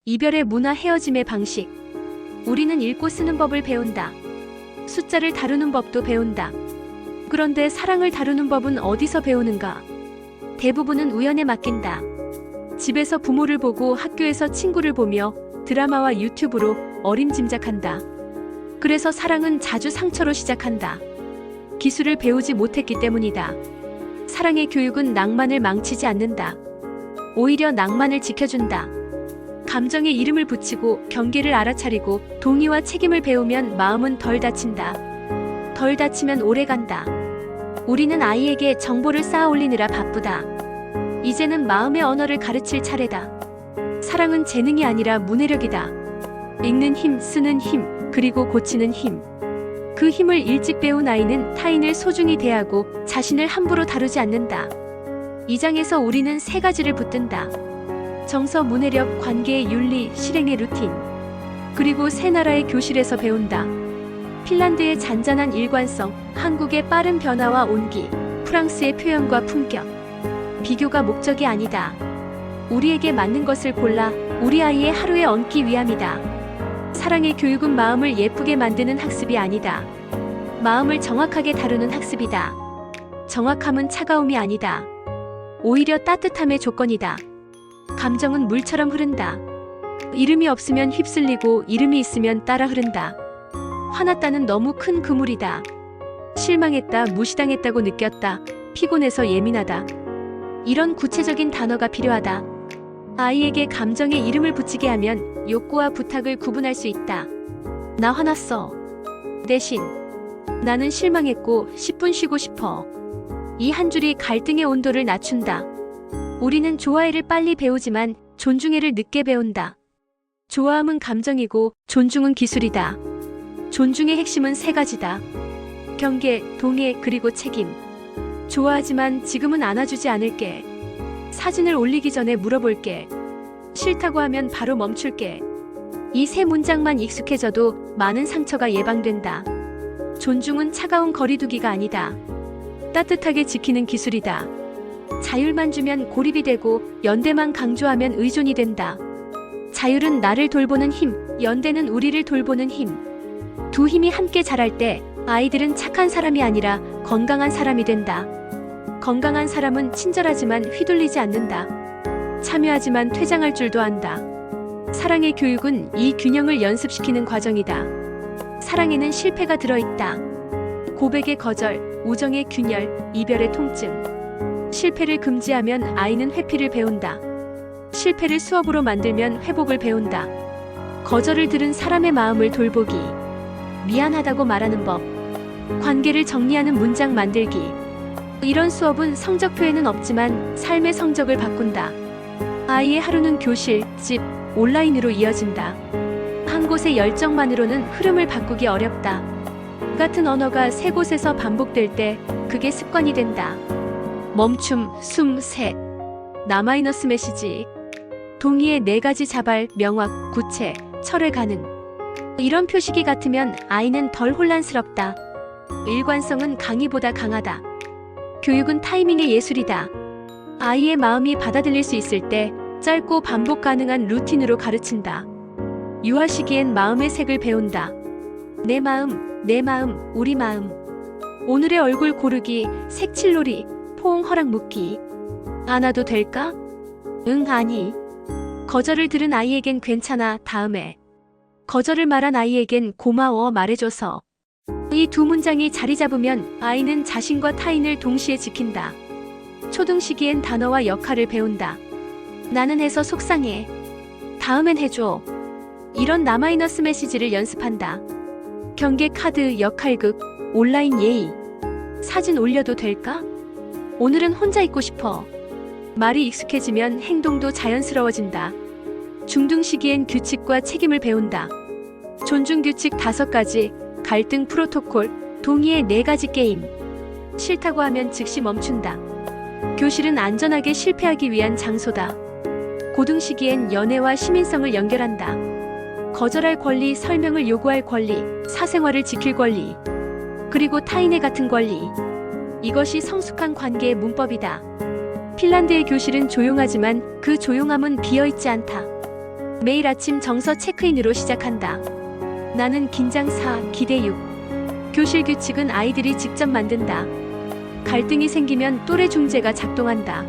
이별의 문화, 헤어짐의 방식. 우리는 읽고 쓰는 법을 배운다. 숫자를 다루는 법도 배운다. 그런데 사랑을 다루는 법은 어디서 배우는가? 대부분은 우연에 맡긴다. 집에서 부모를 보고 학교에서 친구를 보며 드라마와 유튜브로 어림짐작한다. 그래서 사랑은 자주 상처로 시작한다. 기술을 배우지 못했기 때문이다. 사랑의 교육은 낭만을 망치지 않는다. 오히려 낭만을 지켜준다. 감정에 이름을 붙이고 경계를 알아차리고 동의와 책임을 배우면 마음은 덜 다친다. 덜 다치면 오래 간다. 우리는 아이에게 정보를 쌓아 올리느라 바쁘다. 이제는 마음의 언어를 가르칠 차례다. 사랑은 재능이 아니라 문해력이다. 읽는 힘, 쓰는 힘, 그리고 고치는 힘. 그 힘을 일찍 배운 아이는 타인을 소중히 대하고 자신을 함부로 다루지 않는다. 이 장에서 우리는 세 가지를 붙든다. 정서, 문해력, 관계의 윤리, 실행의 루틴. 그리고 새 나라의 교실에서 배운다. 핀란드의 잔잔한 일관성, 한국의 빠른 변화와 온기, 프랑스의 표현과 품격. 비교가 목적이 아니다. 우리에게 맞는 것을 골라 우리 아이의 하루에 얹기 위함이다. 사랑의 교육은 마음을 예쁘게 만드는 학습이 아니다. 마음을 정확하게 다루는 학습이다. 정확함은 차가움이 아니다. 오히려 따뜻함의 조건이다. 감정은 물처럼 흐른다. 이름이 없으면 휩쓸리고 이름이 있으면 따라 흐른다. 화났다는 너무 큰 그물이다. 실망했다, 무시당했다고 느꼈다, 피곤해서 예민하다. 이런 구체적인 단어가 필요하다. 아이에게 감정에 이름을 붙이게 하면 욕구와 부탁을 구분할 수 있다. 나 화났어. 대신 나는 실망했고 10분 쉬고 싶어. 이 한 줄이 갈등의 온도를 낮춘다. 우리는 좋아해를 빨리 배우지만 존중해를 늦게 배운다. 좋아함은 감정이고 존중은 기술이다. 존중의 핵심은 세 가지다. 경계, 동의, 그리고 책임. 좋아하지만 지금은 안아주지 않을게. 사진을 올리기 전에 물어볼게. 싫다고 하면 바로 멈출게. 이 세 문장만 익숙해져도 많은 상처가 예방된다. 존중은 차가운 거리두기가 아니다. 따뜻하게 지키는 기술이다. 자율만 주면 고립이 되고 연대만 강조하면 의존이 된다. 자율은 나를 돌보는 힘, 연대는 우리를 돌보는 힘. 두 힘이 함께 자랄 때 아이들은 착한 사람이 아니라 건강한 사람이 된다. 건강한 사람은 친절하지만 휘둘리지 않는다. 참여하지만 퇴장할 줄도 안다. 사랑의 교육은 이 균형을 연습시키는 과정이다. 사랑에는 실패가 들어있다. 고백의 거절, 우정의 균열, 이별의 통증. 실패를 금지하면 아이는 회피를 배운다. 실패를 수업으로 만들면 회복을 배운다. 거절을 들은 사람의 마음을 돌보기. 미안하다고 말하는 법. 관계를 정리하는 문장 만들기. 이런 수업은 성적표에는 없지만 삶의 성적을 바꾼다. 아이의 하루는 교실, 집, 온라인으로 이어진다. 한 곳의 열정만으로는 흐름을 바꾸기 어렵다. 같은 언어가 세 곳에서 반복될 때 그게 습관이 된다. 멈춤, 숨, 셋. 나 마이너스 메시지. 동의의 네 가지 자발, 명확, 구체, 철회 가능. 이런 표식이 같으면 아이는 덜 혼란스럽다. 일관성은 강의보다 강하다. 교육은 타이밍의 예술이다. 아이의 마음이 받아들일 수 있을 때 짧고 반복 가능한 루틴으로 가르친다. 유아 시기엔 마음의 색을 배운다. 내 마음, 우리 마음. 오늘의 얼굴 고르기, 색칠놀이, 포옹 허락 묻기. 안아도 될까? 응, 아니. 거절을 들은 아이에겐 괜찮아, 다음에. 거절을 말한 아이에겐 고마워, 말해줘서. 이 두 문장이 자리 잡으면 아이는 자신과 타인을 동시에 지킨다. 초등 시기엔 단어와 역할을 배운다. 나는 해서 속상해. 다음엔 해줘. 이런 나 마이너스 메시지를 연습한다. 경계 카드, 역할극, 온라인 예의. 사진 올려도 될까? 오늘은 혼자 있고 싶어. 말이 익숙해지면 행동도 자연스러워진다. 중등 시기엔 규칙과 책임을 배운다. 존중 규칙 5가지, 갈등 프로토콜, 동의의 4가지 게임. 싫다고 하면 즉시 멈춘다. 교실은 안전하게 실패하기 위한 장소다. 고등 시기엔 연애와 시민성을 연결한다. 거절할 권리, 설명을 요구할 권리, 사생활을 지킬 권리, 그리고 타인의 같은 권리. 이것이 성숙한 관계의 문법이다. 핀란드의 교실은 조용하지만 그 조용함은 비어있지 않다. 매일 아침 정서 체크인으로 시작한다. 나는 긴장 4, 기대 6. 교실 규칙은 아이들이 직접 만든다. 갈등이 생기면 또래 중재가 작동한다.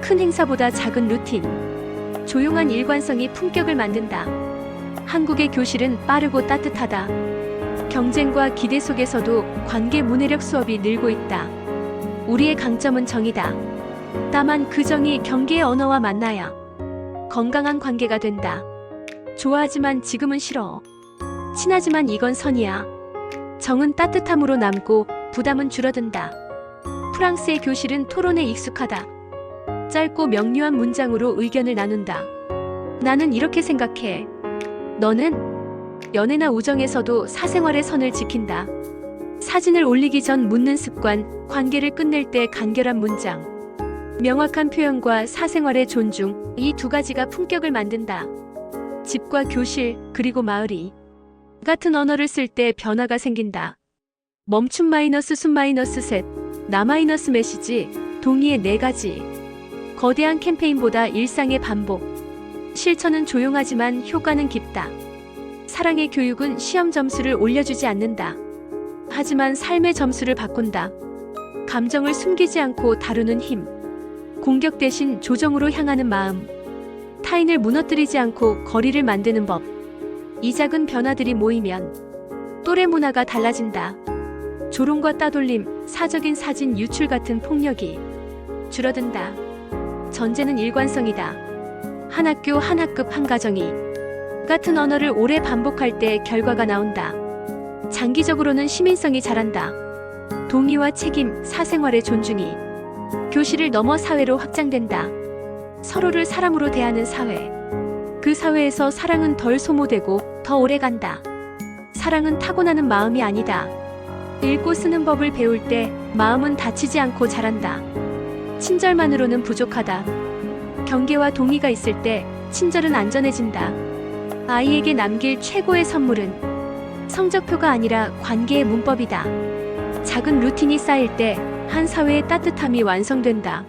큰 행사보다 작은 루틴. 조용한 일관성이 품격을 만든다. 한국의 교실은 빠르고 따뜻하다. 경쟁과 기대 속에서도 관계 문해력 수업이 늘고 있다. 우리의 강점은 정이다. 다만 그 정이 경계의 언어와 만나야 건강한 관계가 된다. 좋아하지만 지금은 싫어. 친하지만 이건 선이야. 정은 따뜻함으로 남고 부담은 줄어든다. 프랑스의 교실은 토론에 익숙하다. 짧고 명료한 문장으로 의견을 나눈다. 나는 이렇게 생각해. 너는? 연애나 우정에서도 사생활의 선을 지킨다. 사진을 올리기 전 묻는 습관, 관계를 끝낼 때 간결한 문장. 명확한 표현과 사생활의 존중, 이 두 가지가 품격을 만든다. 집과 교실, 그리고 마을이 같은 언어를 쓸 때 변화가 생긴다. 멈춤 마이너스 숨 마이너스 셋, 나 마이너스 메시지, 동의의 4가지. 거대한 캠페인보다 일상의 반복. 실천은 조용하지만 효과는 깊다. 사랑의 교육은 시험 점수를 올려주지 않는다. 하지만 삶의 점수를 바꾼다. 감정을 숨기지 않고 다루는 힘. 공격 대신 조정으로 향하는 마음. 타인을 무너뜨리지 않고 거리를 만드는 법. 이 작은 변화들이 모이면 또래 문화가 달라진다. 조롱과 따돌림, 사적인 사진 유출 같은 폭력이 줄어든다. 전제는 일관성이다. 한 학교, 한 학급, 한 가정이 같은 언어를 오래 반복할 때 결과가 나온다. 장기적으로는 시민성이 자란다. 동의와 책임, 사생활의 존중이 교실을 넘어 사회로 확장된다. 서로를 사람으로 대하는 사회. 그 사회에서 사랑은 덜 소모되고 더 오래 간다. 사랑은 타고나는 마음이 아니다. 읽고 쓰는 법을 배울 때 마음은 다치지 않고 자란다. 친절만으로는 부족하다. 경계와 동의가 있을 때 친절은 안전해진다. 아이에게 남길 최고의 선물은 성적표가 아니라 관계의 문법이다. 작은 루틴이 쌓일 때 한 사회의 따뜻함이 완성된다.